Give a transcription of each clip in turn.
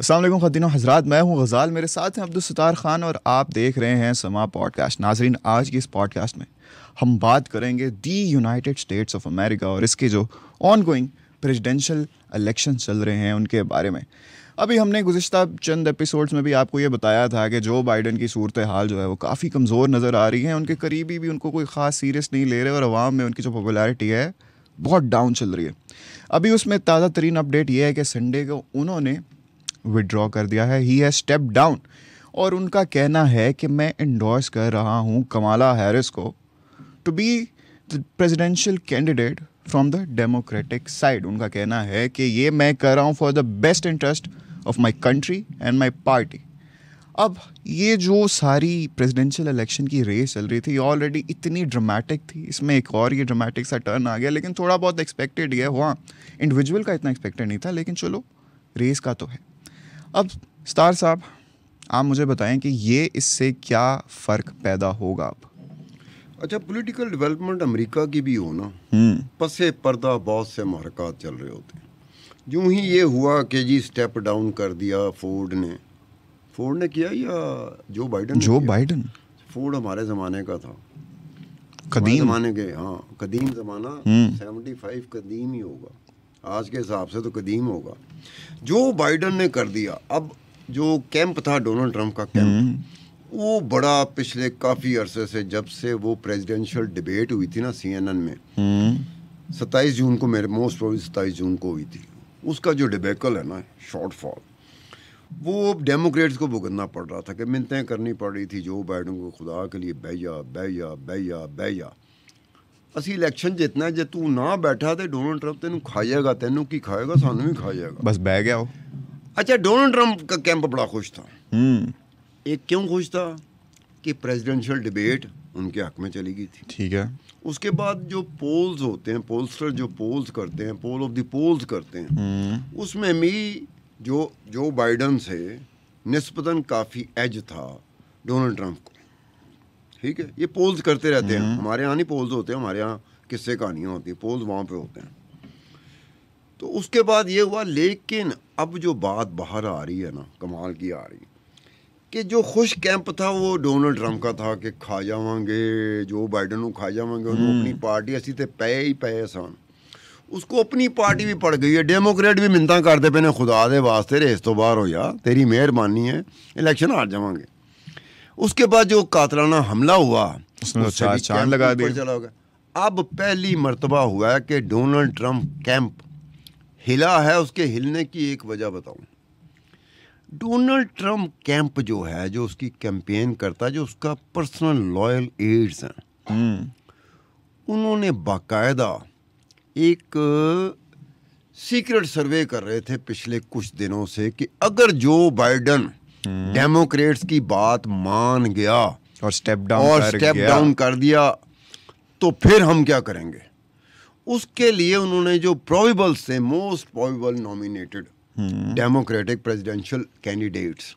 अस्सलाम वालेकुम ख़वातीनो हज़रात, मैं हूं गज़ाल, मेरे साथ हैं अब्दुल सत्तार ख़ान और आप देख रहे हैं समा पॉडकास्ट। नाज़रीन, आज की इस पॉडकास्ट में हम बात करेंगे दी यूनाइटेड स्टेट्स ऑफ अमेरिका और इसके जो ऑन गोइंग प्रेसिडेंशियल इलेक्शन चल रहे हैं उनके बारे में। अभी हमने गुज़िश्ता चंद एपिसोड्स में भी आपको ये बताया था कि जो बाइडन की सूरत हाल जो है वो काफ़ी कमज़ोर नज़र आ रही है। उनके करीबी भी उनको कोई ख़ास सीरियस नहीं ले रहे और अवाम में उनकी जो पॉपुलैरिटी है बहुत डाउन चल रही है। अभी उसमें ताज़ा तरीन अपडेट ये है कि संडे को उन्होंने विड्रॉ कर दिया है, ही हैज़ स्टेप डाउन, और उनका कहना है कि मैं इंडोर्स कर रहा हूँ कमाला हैरिस को to be the presidential candidate from the Democratic side. उनका कहना है कि ये मैं कर रहा हूँ for the best interest of my country and my party. अब ये जो सारी प्रेसिडेंशियल इलेक्शन की रेस चल रही थी ऑलरेडी इतनी ड्रामेटिक थी, इसमें एक और ये ड्रामेटिक सा टर्न आ गया, लेकिन थोड़ा बहुत एक्सपेक्टेड ही है। हाँ, इंडिविजुअल का इतना एक्सपेक्टेड नहीं था, लेकिन चलो रेस का तो है। अब स्टार साहब, आप मुझे बताएं कि ये इससे क्या फ़र्क पैदा होगा अब। अच्छा, पॉलिटिकल डेवलपमेंट अमेरिका की भी हो ना, पसे पर्दा बहुत से महरक़ात चल रहे होते हैं। यूँ ही ये हुआ कि जी स्टेप डाउन कर दिया फोर्ड ने किया या जो बाइडन। फोर्ड हमारे ज़माने का था, कदीम ज़माने के, हाँ कदीम ज़माना, 75 कदीम ही होगा, आज के हिसाब से तो कदीम होगा। जो बाइडन ने कर दिया, अब जो कैंप था डोनाल्ड ट्रंप का कैंप, वो बड़ा पिछले काफ़ी अरसे से, जब से वो प्रेसिडेंशियल डिबेट हुई थी ना CNN में, 27 जून को, मेरे मोस्ट प्रोबेबली 27 जून को हुई थी, उसका जो डिबेकल है ना, शॉर्टफॉल, वो डेमोक्रेट्स को भुगतना पड़ रहा था कि मिन्नतें करनी पड़ रही थी जो बाइडन को, खुदा के लिए बह जा असी इलेक्शन जितना जे तू ना बैठा तो डोनाल्ड ट्रंप तेनू खाएगा, तेनू की खाएगा, सानू भी खाएगा, बस बह गया हो। अच्छा, डोनाल्ड ट्रंप का कैंप बड़ा खुश था। एक क्यों खुश था कि प्रेसिडेंशियल डिबेट उनके हक में चली गई थी, ठीक है। उसके बाद जो पोल्स होते हैं, पोलस्टर जो पोल्स करते हैं, पोल ऑफ द पोल्स करते हैं, उसमें भी जो बाइडन से निस्बतन काफ़ी एज था डोनाल्ड ट्रंप को, ठीक है। ये पोल्स करते रहते हैं, हमारे यहाँ नहीं पोल्स होते, हमारे यहाँ किस्से कहानियाँ होती हैं, पोल्स वहाँ पे होते हैं। तो उसके बाद ये हुआ, लेकिन अब जो बात बाहर आ रही है ना, कमाल की आ रही है कि जो खुश कैंप था वो डोनाल्ड ट्रंप का था कि खा जावांगे, जो बाइडन को खा जावांगे, उन्होंने अपनी पार्टी असी तो पे आसान, उसको अपनी पार्टी भी पड़ गई है। डेमोक्रेट भी मिन्नतां करते पे ने, खुदा दे वास्ते रेस तो बाहर हो जा, तेरी मेहरबानी है, इलेक्शन हार जावांगे। उसके बाद जो कातलाना हमला हुआ, उसने चांद लगा दिया। अब पहली मर्तबा हुआ है कि डोनाल्ड ट्रंप कैंप हिला है। उसके हिलने की एक वजह बताऊं, डोनाल्ड ट्रंप कैंप जो है, जो उसकी कैंपेन करता है, जो उसका पर्सनल लॉयल एड्स हैं, उन्होंने बाकायदा एक सीक्रेट सर्वे कर रहे थे पिछले कुछ दिनों से कि अगर जो बाइडन डेमोक्रेट्स की बात मान गया और स्टेप डाउन कर दिया तो फिर हम क्या करेंगे। उसके लिए उन्होंने जो प्रोबेबल से most probable nominated democratic presidential candidates,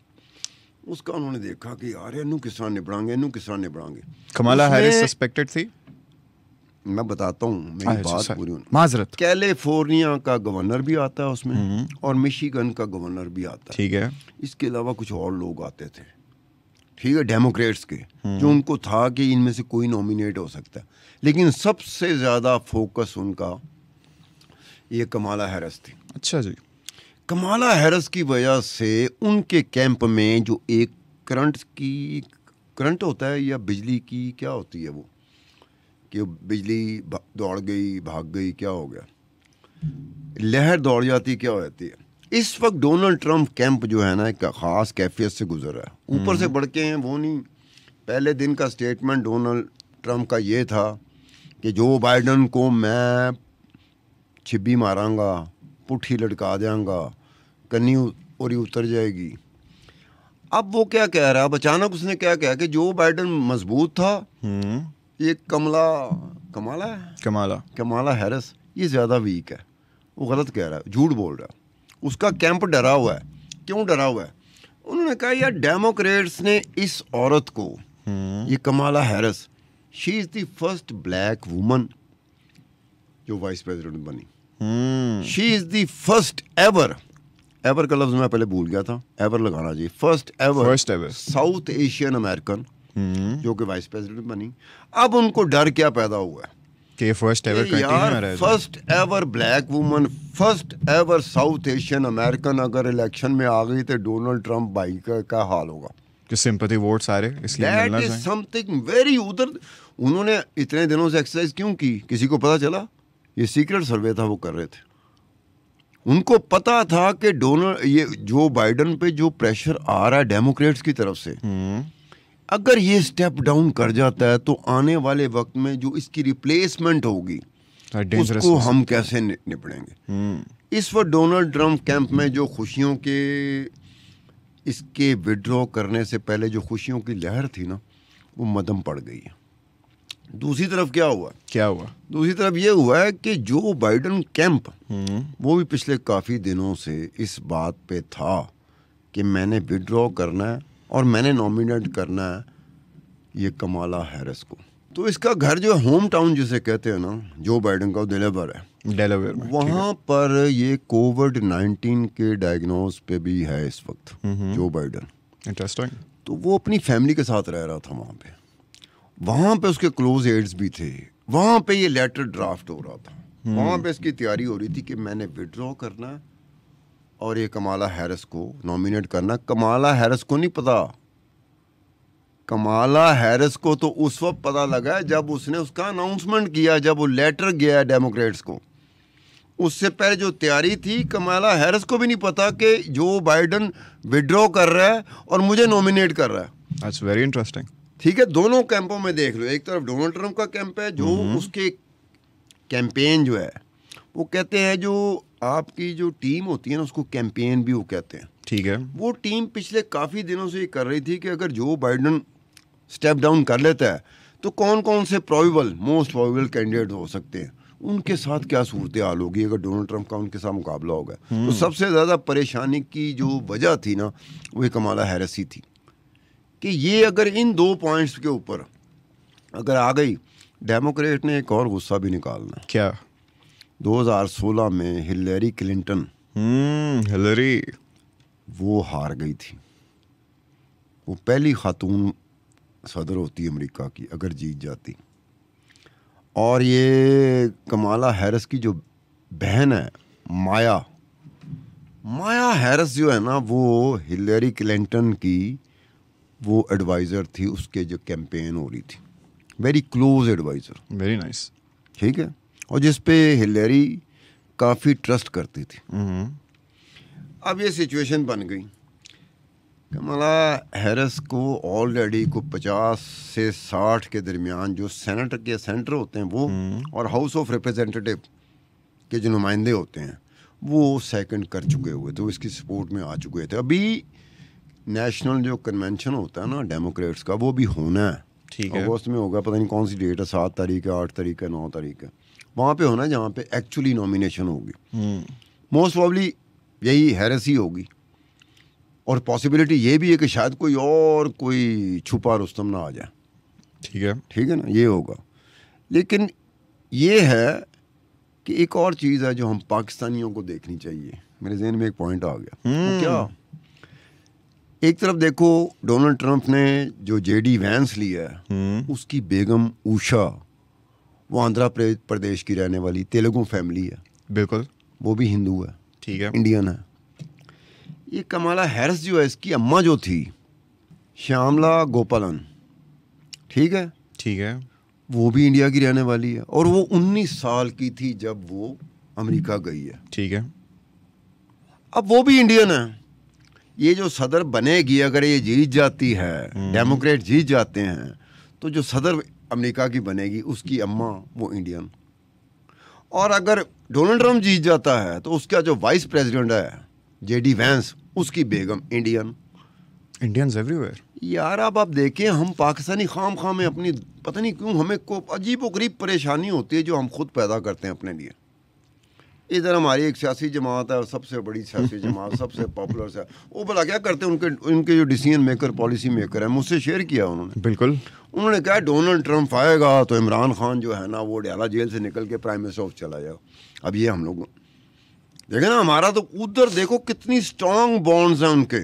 उसका उन्होंने देखा कि यार इनू किस तरह निबड़ांगे। कमाला हैरिस सस्पेक्टेड थी। मैं बताता हूँ, मेरी बात पूरी माजरत। कैलिफोर्निया का गवर्नर भी आता है उसमें, और मिशिगन का गवर्नर भी आता है, ठीक है। इसके अलावा कुछ और लोग आते थे, ठीक है, डेमोक्रेट्स के, जो उनको था कि इनमें से कोई नॉमिनेट हो सकता है, लेकिन सबसे ज़्यादा फोकस उनका ये कमाला हैरिस थी। अच्छा जी। कमाला हैरिस की वजह से उनके कैंप में जो एक करंट होता है या बिजली की क्या होती है वो, कि बिजली दौड़ गई, भाग गई, क्या हो गया, लहर दौड़ जाती, क्या हो जाती है। इस वक्त डोनाल्ड ट्रंप कैंप जो है ना, एक ख़ास कैफियत से गुजर रहा है। ऊपर से बढ़ के हैं वो नहीं, पहले दिन का स्टेटमेंट डोनाल्ड ट्रंप का ये था कि जो बाइडन को मैं छिब्बी मारांगा, पुट्ठी लटका देंगा, कन्नी और उतर जाएगी। अब वो क्या कह रहा है, अब अचानक उसने क्या कहा कि जो बाइडन मजबूत था, ये कमाला हैरिस ये ज़्यादा वीक है। वो गलत कह रहा है, झूठ बोल रहा है। उसका कैंप डरा हुआ है। क्यों डरा हुआ है? उन्होंने कहा यार डेमोक्रेट्स ने इस औरत को, ये Kamala Harris, she is the first black woman जो वाइस प्रेसिडेंट बनी। She is the first ever ever का लफ्ज मैं पहले भूल गया था, एवर लगाना चाहिए। First ever south Asian American जो कि वाइस प्रेसिडेंट बनी। अब उनको डर क्या पैदा हुआ है कि फर्स्ट एवर यार, first ever black woman, first ever south Asian American अगर इलेक्शन में आ गई तो डोनाल्ड ट्रंप भाई का क्या हाल होगा? कि सिंपैथी वोट सारे इसलिए मिलना चाहिए। समथिंग वेरी उधर। उन्होंने इतने दिनों से एक्सरसाइज क्यों की? किसी को पता चला? ये सीक्रेट सर्वे था, वो कर रहे थे। उनको पता था कि ये जो बाइडन पे जो प्रेशर आ रहा है डेमोक्रेट्स की तरफ से, अगर ये स्टेप डाउन कर जाता है तो आने वाले वक्त में जो इसकी रिप्लेसमेंट होगी उसको हम कैसे निपटेंगे। इस वक्त डोनाल्ड ट्रंप कैंप में जो खुशियों के इसके विड्रॉ करने से पहले जो खुशियों की लहर थी ना, वो मदम पड़ गई है। दूसरी तरफ क्या हुआ? दूसरी तरफ ये हुआ है कि जो बाइडन कैंप वो भी पिछले काफ़ी दिनों से इस बात पे था कि मैंने विड्रॉ करना है और मैंने नॉमिनेट करना है ये कमाला हैरिस को। तो इसका घर जो होम टाउन जिसे कहते हैं ना, जो बाइडन का, डेलावेयर है। डेलावेयर में वहाँ पर ये कोविड-19 के डायग्नोज पे भी है इस वक्त जो बाइडन। इंटरेस्टिंग। तो वो अपनी फैमिली के साथ रह रहा था वहाँ पे उसके क्लोज एड्स भी थे। वहाँ पे ये लेटर ड्राफ्ट हो रहा था। वहाँ पे इसकी तैयारी हो रही थी कि मैंने विड्रॉ करना है और ये कमाला हैरिस को नॉमिनेट करना। कमाला हैरिस को नहीं पता। कमाला हैरिस को तो उस वक्त पता लगा जब उसने उसका अनाउंसमेंट किया, जब वो लेटर गया डेमोक्रेट्स को। उससे पहले जो तैयारी थी, कमाला हैरिस को भी नहीं पता कि जो बाइडन विड्रॉ कर रहा है और मुझे नॉमिनेट कर रहा है। That's very interesting. ठीक है, दोनों कैंपों में देख लो। एक तरफ डोनाल्ड ट्रंप का कैंप है, जो उसके कैंपेन जो है वो कहते हैं, जो आपकी जो टीम होती है ना उसको कैंपेन भी वो कहते हैं। ठीक है। वो टीम पिछले काफ़ी दिनों से ये कर रही थी कि अगर जो बाइडन स्टेप डाउन कर लेता है तो कौन कौन से मोस्ट प्रोबेबल कैंडिडेट हो सकते हैं, उनके साथ क्या सूरत हाल होगी अगर डोनाल्ड ट्रंप का उनके साथ मुकाबला होगा। तो सबसे ज़्यादा परेशानी की जो वजह थी ना, वो कमाला हैरिस ही थी कि ये अगर इन 2 पॉइंट्स के ऊपर अगर आ गई, डेमोक्रेट ने एक और गुस्सा भी निकालना। क्या? 2016 में हिलरी क्लिंटन हिलरी वो हार गई थी। वो पहली खातून सदर होती अमेरिका की अगर जीत जाती। और ये कमाला हैरिस की जो बहन है माया हैरिस जो है ना, वो हिलरी क्लिंटन की वो एडवाइज़र थी, उसके जो कैंपेन हो रही थी, very close adviser. Very nice. ठीक है, और जिस पे हिलरी काफ़ी ट्रस्ट करती थी। अब ये सिचुएशन बन गई। कमाला हैरिस को ऑलरेडी को 50 से 60 के दरमियान जो सेनेटर होते हैं वो और हाउस ऑफ रिप्रेजेंटेटिव के जो नुमाइंदे होते हैं वो सेकंड कर चुके हुए थे, वो इसकी सपोर्ट में आ चुके थे। अभी नेशनल जो कन्वेंशन होता है ना डेमोक्रेट्स का, वो भी होना है। ठीक है, अगस्त में होगा, पता नहीं कौन सी डेट है, 7 तारीख है, 8 तारीख है, 9 तारीख है। वहाँ पे होना है जहाँ पे एक्चुअली नॉमिनेशन होगी। मोस्ट प्रॉब्ली यही हैरिस ही होगी। और पॉसिबिलिटी ये भी है कि शायद कोई छुपा रुस्तम ना आ जाए। ठीक है ना, ये होगा। लेकिन ये है कि एक और चीज़ है जो हम पाकिस्तानियों को देखनी चाहिए। मेरे जहन में एक पॉइंट आ गया। तो क्या, एक तरफ देखो डोनाल्ड ट्रंप ने जो जेडी वैंस लिया है, उसकी बेगम उषा, वो आंध्र प्रदेश की रहने वाली तेलुगु फैमिली है। बिल्कुल। वो भी हिंदू है। ठीक है, इंडियन है। ये कमाला हैरिस जो है, इसकी अम्मा जो थी श्यामला गोपालन, ठीक है, वो भी इंडिया की रहने वाली है। और वो 19 साल की थी जब वो अमेरिका गई है। ठीक है, अब वो भी इंडियन है। ये जो सदर बनेगी, अगर ये जीत जाती है, डेमोक्रेट जीत जाते हैं, तो जो सदर अमेरिका की बनेगी उसकी अम्मा वो इंडियन। और अगर डोनाल्ड ट्रंप जीत जाता है तो उसका जो वाइस प्रेसिडेंट है जेडी वैंस, उसकी बेगम इंडियन। इंडियंस एवरीवेयर यार। अब आप देखें, हम पाकिस्तानी खाम में अपनी, पता नहीं क्यों हमें को अजीब व गरीब परेशानी होती है जो हम खुद पैदा करते हैं अपने लिए। इधर हमारी एक सियासी जमात है, सबसे बड़ी सियासी जमात, सबसे पॉपुलर से, वो भला क्या करते हैं, उनके जो डिसीजन मेकर, पॉलिसी मेकर है, मुझसे शेयर किया उन्होंने। बिल्कुल। उन्होंने कहा डोनाल्ड ट्रंप आएगा तो इमरान खान जो है ना वो डाला जेल से निकल के प्राइम मिनिस्टर ऑफ चला जाएगा। अब ये हम लोग देखे ना, हमारा तो उधर देखो कितनी स्ट्रांग बॉन्ड्स हैं उनके।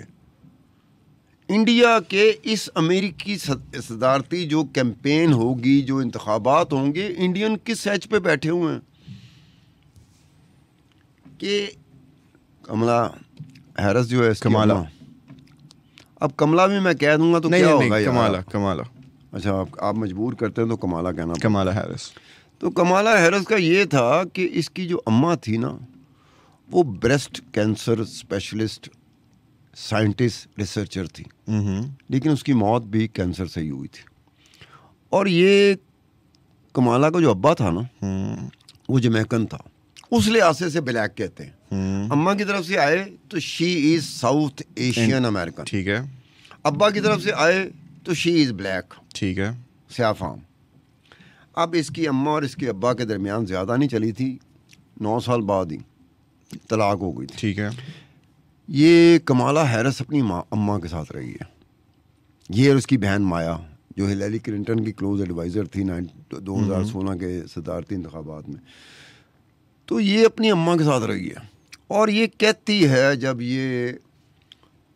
इंडिया के इस अमेरिकी सदारती जो कैंपेन होगी, जो इंतखाबात होंगे, इंडियन किस एज पे बैठे हुए हैं कि कमला हैरिस जो है, कमाला, अब कमला भी मैं कह दूंगा तो नहीं, क्या नहीं, होगा कमाला, यार? कमाला, अच्छा, आप मजबूर करते हैं तो कमाला कहना। कमाला हैरिस। तो कमाला हैरिस का ये था कि इसकी जो अम्मा थी ना, वो breast cancer specialist, scientist, researcher थी, लेकिन उसकी मौत भी कैंसर से ही हुई थी। और ये कमाला का जो अब्बा था ना, वो जमैकन था, उस लिहाजे से ब्लैक कहते हैं। अम्मा की तरफ से आए तो she is south Asian American, ठीक है। अब्बा की तरफ से आए तो शी इज ब्लैक, ठीक है। स्याफाम। अब इसकी अम्मा और इसके अब्बा के दरमियान ज़्यादा नहीं चली थी, 9 साल बाद ही तलाक हो गई थी। ठीक है। ये कमाला हैरिस अपनी अम्मा के साथ रही है। ये और उसकी बहन माया, जो हिलेरी क्लिंटन की क्लोज एडवाइज़र थी 2016 के सदारती इंतखाबात में, तो ये अपनी अम्मा के साथ रही है। और ये कहती है, जब ये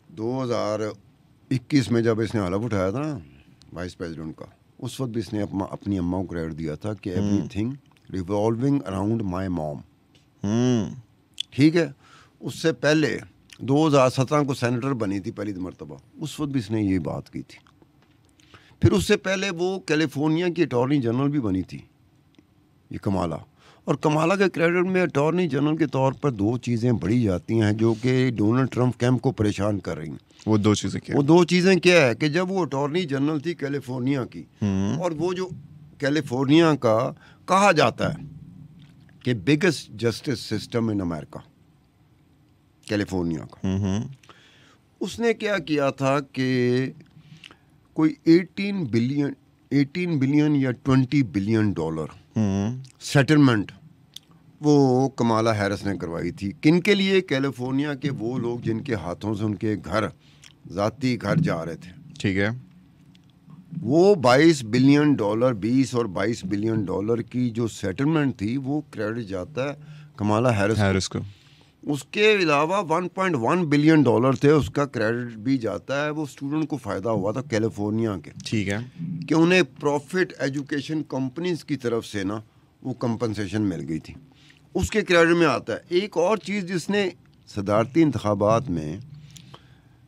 2021 में जब इसने हलफ उठाया था ना वाइस प्रेसिडेंट का, उस वक्त भी इसने अपनी अम्मा को क्रेडिट दिया था कि everything revolving around my mom. ठीक है। उससे पहले 2017 को सेनेटर बनी थी पहली मरतबा, उस वक्त भी इसने ये बात की थी। फिर उससे पहले वो कैलिफोर्निया की अटॉर्नी जनरल भी बनी थी, ये कमाला। और कमाला के क्रेडिट में अटॉर्नी जनरल के तौर पर 2 चीज़ें बड़ी जाती हैं जो कि डोनाल्ड ट्रंप कैंप को परेशान कर रही हैं। वो 2 चीज़ें क्या? वो 2 चीज़ें क्या है कि जब वो अटॉर्नी जनरल थी कैलिफोर्निया की, और वो जो कैलिफोर्निया का कहा जाता है कि biggest justice system in America, California का, उसने क्या किया था कि कोई 18 बिलियन या 20 बिलियन डॉलर सेटलमेंट वो कमाला हैरिस ने करवाई थी। किन के लिए? कैलिफोर्निया के वो लोग जिनके हाथों से उनके घर, ज़ाती घर जा रहे थे। ठीक है। वो 22 बिलियन डॉलर, 20 और 22 बिलियन डॉलर की जो सेटलमेंट थी, वो क्रेडिट जाता है कमाला हैरिस को। उसके अलावा 1.1 बिलियन डॉलर थे, उसका क्रेडिट भी जाता है, वो स्टूडेंट को फ़ायदा हुआ था कैलिफोर्निया के। ठीक है। कि उन्हें प्रॉफिट एजुकेशन कंपनीज की तरफ से ना वो कंपनसेशन मिल गई थी, उसके क्रेडिट में आता है। एक और चीज़ जिसने सदारती इंतखाबात में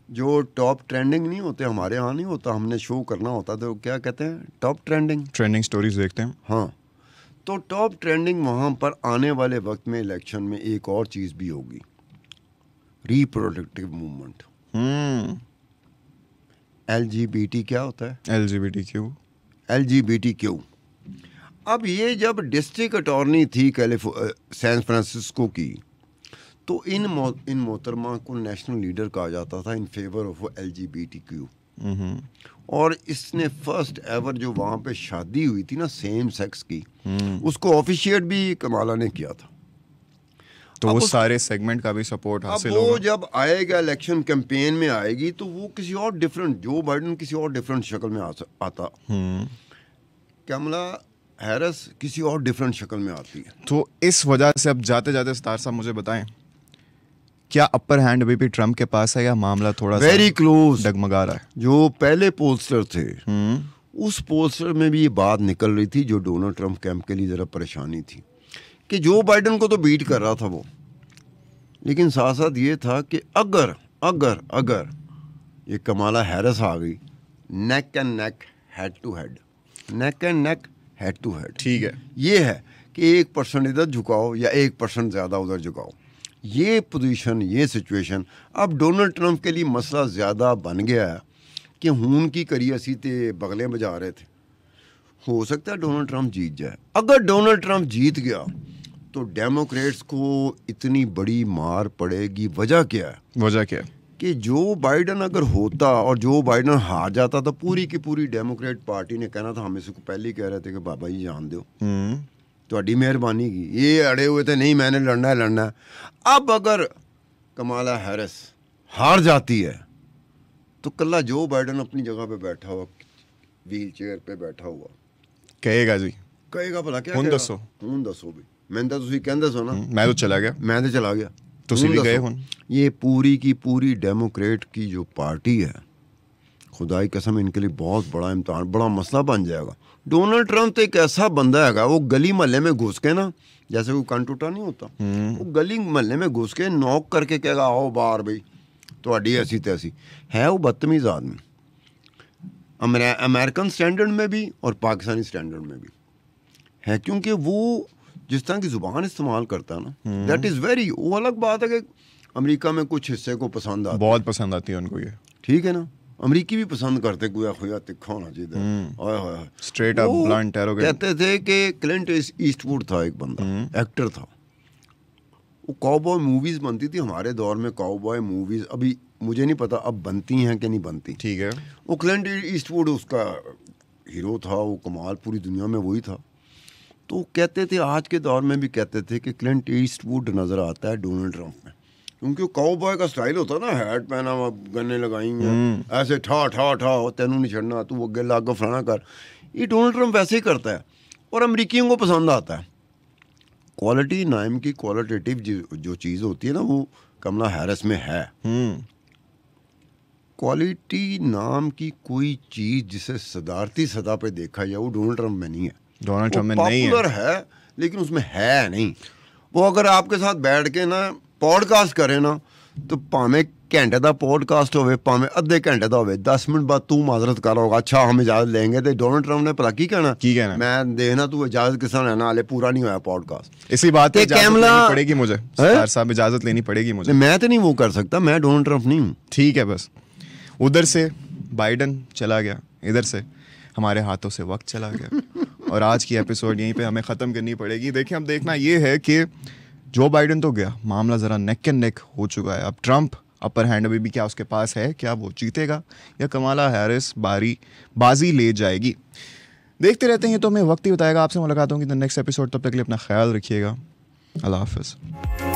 जो टॉप ट्रेंडिंग नहीं होते, हमारे यहाँ नहीं होता, हमने शो करना होता, तो क्या कहते हैं, टॉप ट्रेंडिंग स्टोरीज देखते हैं। हाँ, तो टॉप ट्रेंडिंग वहाँ पर आने वाले वक्त में इलेक्शन में एक और चीज़ भी होगी, रिप्रोडक्टिव मूवमेंट। LGBT क्या होता है? LGBTQ। अब ये जब डिस्ट्रिक्ट अटॉर्नी थी सैन फ्रांसिस्को की, तो इन मोहतरमा को नेशनल लीडर कहा जाता था इन फेवर ऑफ LGBTQ। और इसने फर्स्ट एवर जो वहाँ पे शादी हुई थी ना सेम सेक्स की, उसको ऑफिशिएट भी कमाला ने किया था। तो वो सारे सेगमेंट का भी सपोर्ट हासिल होगा। वो जब आएगा इलेक्शन कैंपेन में आएगी तो वो किसी और डिफरेंट, जो बाइडन किसी और डिफरेंट शक्ल में आता, कमला हैरिस किसी और डिफरेंट शक्ल में आती है। तो इस वजह से अब जाते जाते सितार साहब मुझे बताएं, क्या अपर हैंड अभी भी ट्रम्प के पास है या मामला थोड़ा वेरी क्लोज डगमगा रहा है? जो पहले पोस्टर थे उस पोस्टर में भी ये बात निकल रही थी, जो डोनाल्ड ट्रम्प कैंप के लिए ज़रा परेशानी थी कि जो बाइडन को तो बीट कर रहा था वो, लेकिन साथ साथ ये था कि अगर अगर अगर ये कमाला हैरिस आ गई, neck and neck, head to head, neck and neck, head to head, ठीक है, ये है कि 1% इधर झुकाओ या 1% ज़्यादा उधर झुकाओ, ये पोजीशन, ये सिचुएशन अब डोनाल्ड ट्रम्प के लिए मसला ज़्यादा बन गया है कि हून की करिए असी ते बगले बजा रहे थे। हो सकता है डोनाल्ड ट्रम्प जीत जाए। अगर डोनाल्ड ट्रम्प जीत गया तो डेमोक्रेट्स को इतनी बड़ी मार पड़ेगी। वजह क्या है? वजह क्या है? कि जो बाइडन अगर होता और जो बाइडन हार जाता तो पूरी की पूरी डेमोक्रेट पार्टी ने कहना था, हम इसको पहले ही कह रहे थे कि बाबा जी जान दो, तो मेहरबानी की, ये अड़े हुए थे, नहीं मैंने लड़ना है लड़ना है। अब अगर कमाला हैरिस हार जाती है तो कल्ला जो बाइडन अपनी जगह पे बैठा हुआ, व्हील चेयर पे बैठा हुआ, कहेगा जी, कहेगा भला क्या हूं दसो भी, मैंने तो तुसी कहंदे सो ना, मैं तो चला गया, मैं तो चला गया, ਤੁਸੀਂ ਵੀ ਗਏ ਹੁਣ। ये पूरी की पूरी डेमोक्रेट की जो पार्टी है, खुदाई कसम इनके लिए बहुत बड़ा इम्तहान, बड़ा मसला बन जाएगा। डोनाल्ड ट्रंप तो एक ऐसा बंदा है, वो गली मोहल्ले में घुस के ना, जैसे कोई कान टूटा नहीं होता, वो गली मोहल्ले में घुस के नॉक करके कहेगा आओ बाहर भाई थोड़ी ऐसी तैसी है। वो बदतमीज़ आदमी अमेरिकन स्टैंडर्ड में भी और पाकिस्तानी स्टैंडर्ड में भी है, क्योंकि वो जिस तरह की ज़ुबान इस्तेमाल करता है ना, दैट इज़ वेरी, वो अलग बात है कि अमेरिका में कुछ हिस्से को पसंद आता, बहुत पसंद आती है उनको ये, ठीक है ना, अमेरिकी भी पसंद करते, कोई खोया तिखा होना चाहिए, स्ट्रेट अप ब्लंट एरोगेंट। कहते थे कि क्लिंट ईस्टवुड था एक बंदा, एक्टर था, वो काउबॉय मूवीज़ बनती थी हमारे दौर में, काउबॉय मूवीज़, अभी मुझे नहीं पता अब बनती हैं कि नहीं बनती, ठीक है। वो क्लिंट ईस्टवुड उसका हीरो था, वो कमाल पूरी दुनिया में वही था। तो कहते थे, आज के दौर में भी कहते थे कि क्लिंट ईस्टवुड नज़र आता है डोनाल्ड ट्रंप में, क्योंकि काउबॉय का स्टाइल होता ना, हैट पहना हुआ, गन्ने लगाई हैं, ऐसे ठा ठा ठा, तेनू नहीं छड़ना, तू अगे लाग फलाना कर। ये डोनाल्ड ट्रंप वैसे ही करता है और अमरीकियों को पसंद आता है। क्वालिटी नाम की क्वालिटेटिव जो चीज़ होती है ना, वो कमला हैरिस में है। क्वालिटी नाम की कोई चीज़ जिसे सदारती सतह पे देखा जाए, वो डोनाल्ड ट्रंप में नहीं है। डोनाल्ड ट्रंप में नहीं है, पॉपुलर है लेकिन उसमें है नहीं। वो अगर आपके साथ बैठ के ना पॉडकास्ट करे ना, तो भावें घंटे का पॉडकास्ट होवे, भावें अद्धे घंटे का होवे, 10 मिनट बाद तू माजरत कर होगा, अच्छा हम इजाजत लेंगे, तो डोनाल्ड ट्रंप ने भला की कहना, मैं देखना तू इजाजत किस तरह लेना, हाले पूरा नहीं होया पॉडकास्ट। इसी बात पे इजाजत लेनी पड़ेगी मुझे, सर साहब इजाजत लेनी पड़ेगी मुझे। मैं तो नहीं वो कर सकता, मैं डोनाल्ड ट्रंप नहीं हूँ। ठीक है, बस उधर से बाइडन चला गया, इधर से हमारे हाथों से वक्त चला गया और आज की एपिसोड यहीं पे हमें ख़त्म करनी पड़ेगी। देखिए, अब देखना ये है कि जो बाइडन तो गया, मामला ज़रा नेक एंड नेक हो चुका है। अब ट्रंप अपर हैंड अभी भी क्या उसके पास है, क्या वो जीतेगा या कमला हैरिस बाजी ले जाएगी, देखते रहते हैं। तो हमें वक्त ही बताएगा। आपसे मुलाकात होगी द नेक्स्ट एपिसोड, तब तक के लिए अपना ख्याल रखिएगा। अल्लाह हाफ़िज़।